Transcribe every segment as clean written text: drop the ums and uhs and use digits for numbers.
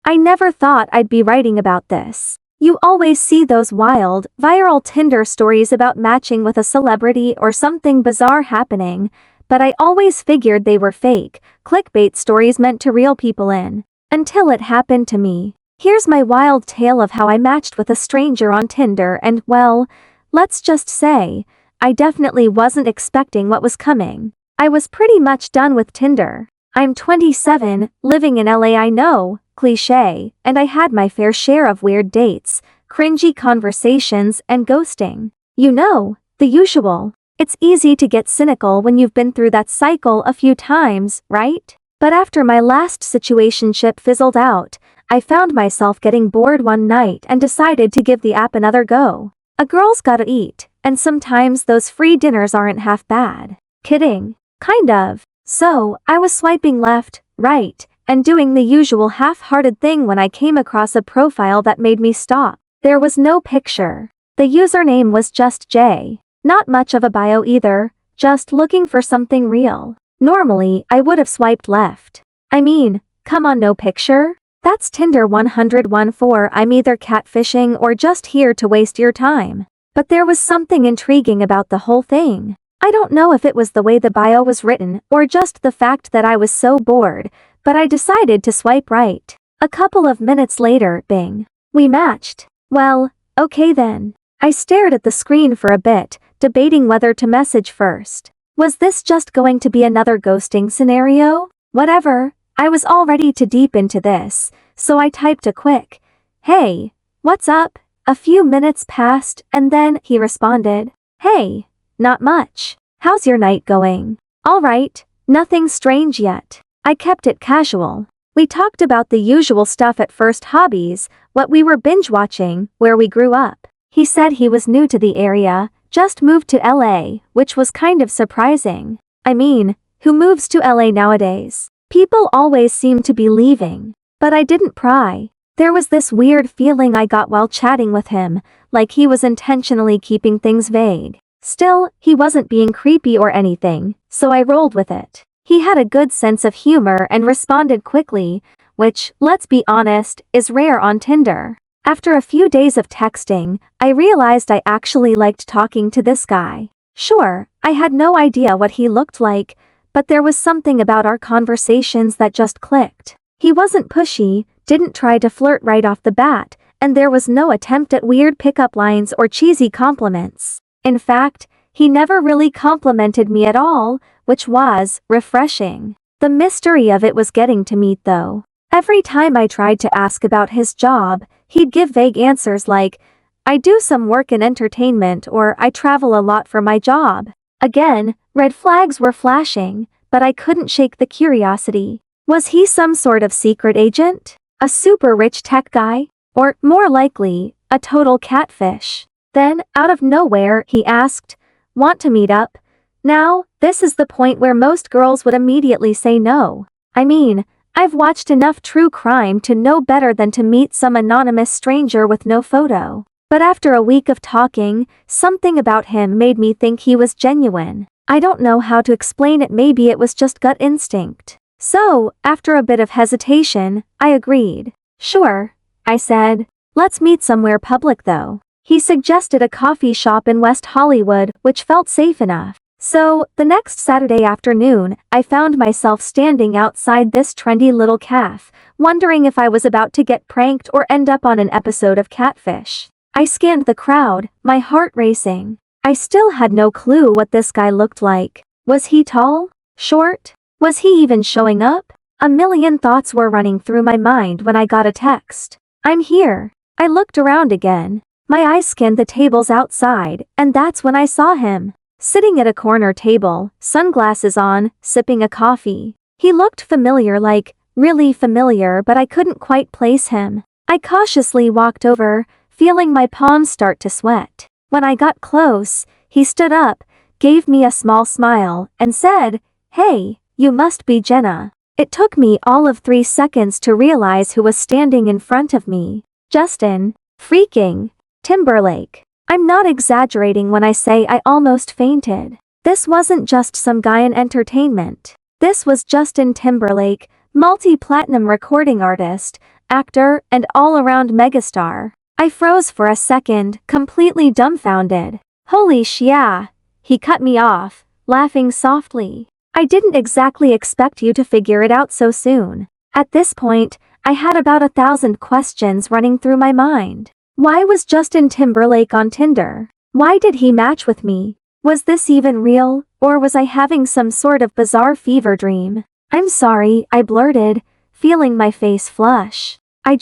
I never thought I'd be writing about this. You always see those wild, viral Tinder stories about matching with a celebrity or something bizarre happening, but I always figured they were fake, clickbait stories meant to reel people in. Until it happened to me. Here's my wild tale of how I matched with a stranger on Tinder and, well, let's just say, I definitely wasn't expecting what was coming. I was pretty much done with Tinder. I'm 27, living in LA, I know, cliché, and I had my fair share of weird dates, cringy conversations, and ghosting. You know, the usual. It's easy to get cynical when you've been through that cycle a few times, right? But after my last situationship fizzled out, I found myself getting bored one night and decided to give the app another go. A girl's gotta eat, and sometimes those free dinners aren't half bad. Kidding. Kind of. So, I was swiping left, right, and doing the usual half-hearted thing when I came across a profile that made me stop. There was no picture. The username was just J. Not much of a bio either, just looking for something real. Normally, I would have swiped left. I mean, come on, no picture? That's Tinder 101-4. I'm either catfishing or just here to waste your time. But there was something intriguing about the whole thing. I don't know if it was the way the bio was written or just the fact that I was so bored, but I decided to swipe right. A couple of minutes later, bing. We matched. Well, okay then. I stared at the screen for a bit, debating whether to message first. Was this just going to be another ghosting scenario? Whatever, I was already too deep into this, so I typed a quick, "Hey, what's up?" A few minutes passed and then he responded, "Hey, not much. How's your night going?" "All right, nothing strange yet." I kept it casual. We talked about the usual stuff at first: hobbies, what we were binge watching, where we grew up. He said he was new to the area, just moved to LA, which was kind of surprising. I mean, who moves to LA nowadays? People always seem to be leaving. But I didn't pry. There was this weird feeling I got while chatting with him, like he was intentionally keeping things vague. Still, he wasn't being creepy or anything, so I rolled with it. He had a good sense of humor and responded quickly, which, let's be honest, is rare on Tinder. After a few days of texting, I realized I actually liked talking to this guy. Sure, I had no idea what he looked like, but there was something about our conversations that just clicked. He wasn't pushy, didn't try to flirt right off the bat, and there was no attempt at weird pickup lines or cheesy compliments. In fact, he never really complimented me at all, which was refreshing. The mystery of it was getting to meet though. Every time I tried to ask about his job, he'd give vague answers like, "I do some work in entertainment," or "I travel a lot for my job." Again, red flags were flashing, but I couldn't shake the curiosity. Was he some sort of secret agent? A super rich tech guy? Or, more likely, a total catfish? Then, out of nowhere, he asked, "Want to meet up?" Now, this is the point where most girls would immediately say no. I mean, I've watched enough true crime to know better than to meet some anonymous stranger with no photo. But after a week of talking, something about him made me think he was genuine. I don't know how to explain it, maybe it was just gut instinct. So, after a bit of hesitation, I agreed. "Sure," I said. "Let's meet somewhere public though." He suggested a coffee shop in West Hollywood, which felt safe enough. So, the next Saturday afternoon, I found myself standing outside this trendy little cafe, wondering if I was about to get pranked or end up on an episode of Catfish. I scanned the crowd, my heart racing. I still had no clue what this guy looked like. Was he tall? Short? Was he even showing up? A million thoughts were running through my mind when I got a text. "I'm here." I looked around again. My eyes scanned the tables outside, and that's when I saw him. Sitting at a corner table, sunglasses on, sipping a coffee. He looked familiar, like, really familiar, but I couldn't quite place him. I cautiously walked over, feeling my palms start to sweat. When I got close, he stood up, gave me a small smile, and said, "Hey, you must be Jenna." It took me all of 3 seconds to realize who was standing in front of me. Justin freaking Timberlake. I'm not exaggerating when I say I almost fainted. This wasn't just some guy in entertainment. This was Justin Timberlake, multi-platinum recording artist, actor, and all-around megastar. I froze for a second, completely dumbfounded. Holy shit! He cut me off, laughing softly. I didn't exactly expect you to figure it out so soon. At this point, I had about 1,000 questions running through my mind. Why was Justin Timberlake on Tinder? Why did he match with me? Was this even real, or was I having some sort of bizarre fever dream? I'm sorry, I blurted, feeling my face flush. I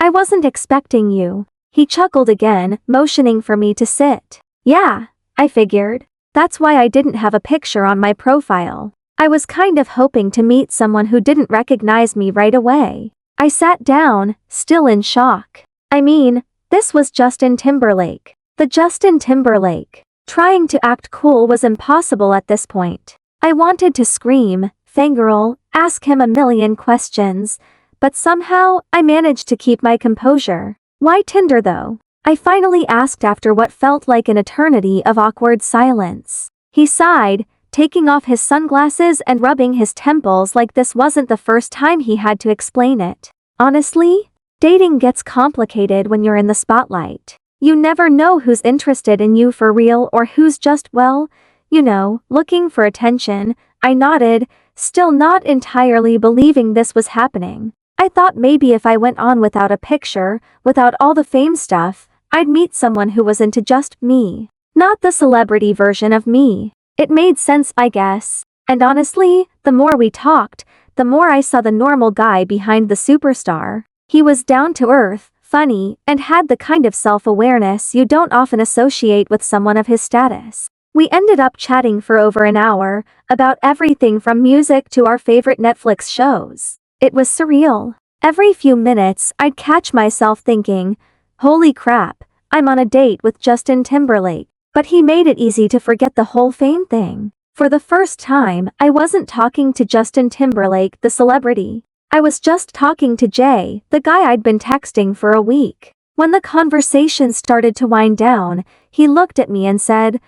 wasn't expecting you. He chuckled again, motioning for me to sit. Yeah, I figured. That's why I didn't have a picture on my profile. I was kind of hoping to meet someone who didn't recognize me right away. I sat down, still in shock. I mean, this was Justin Timberlake. The Justin Timberlake. Trying to act cool was impossible at this point. I wanted to scream, fangirl, ask him a million questions, but somehow I managed to keep my composure. Why Tinder though? I finally asked after what felt like an eternity of awkward silence. He sighed, taking off his sunglasses and rubbing his temples like this wasn't the first time he had to explain it. Honestly, dating gets complicated when you're in the spotlight. You never know who's interested in you for real or who's just, well, looking for attention. I nodded, still not entirely believing this was happening. I thought maybe if I went on without a picture, without all the fame stuff, I'd meet someone who was into just me. Not the celebrity version of me. It made sense, I guess. And honestly, the more we talked, the more I saw the normal guy behind the superstar. He was down to earth, funny, and had the kind of self-awareness you don't often associate with someone of his status. We ended up chatting for over an hour, about everything from music to our favorite Netflix shows. It was surreal. Every few minutes, I'd catch myself thinking, holy crap, I'm on a date with Justin Timberlake. But he made it easy to forget the whole fame thing. For the first time, I wasn't talking to Justin Timberlake, the celebrity. I was just talking to Jay, the guy I'd been texting for a week. When the conversation started to wind down, he looked at me and said,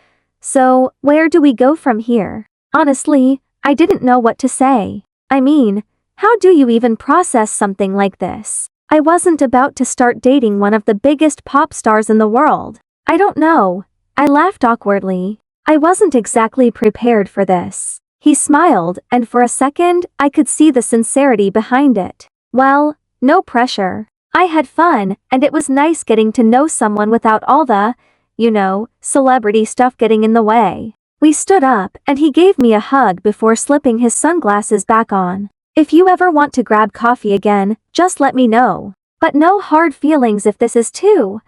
"So, where do we go from here?" Honestly, I didn't know what to say. I mean, how do you even process something like this? I wasn't about to start dating one of the biggest pop stars in the world. I don't know. I laughed awkwardly. I wasn't exactly prepared for this. He smiled, and for a second, I could see the sincerity behind it. Well, no pressure. I had fun, and it was nice getting to know someone without all the, celebrity stuff getting in the way. We stood up, and he gave me a hug before slipping his sunglasses back on. If you ever want to grab coffee again, just let me know. But no hard feelings if this is too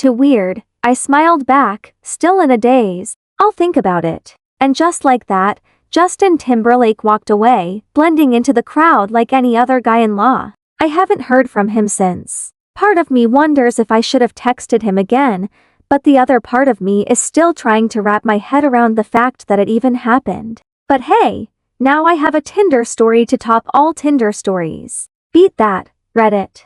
weird. I smiled back, still in a daze. I'll think about it. And just like that, Justin Timberlake walked away, blending into the crowd like any other guy in law. I haven't heard from him since. Part of me wonders if I should have texted him again, but the other part of me is still trying to wrap my head around the fact that it even happened. But hey, now I have a Tinder story to top all Tinder stories. Beat that, Reddit.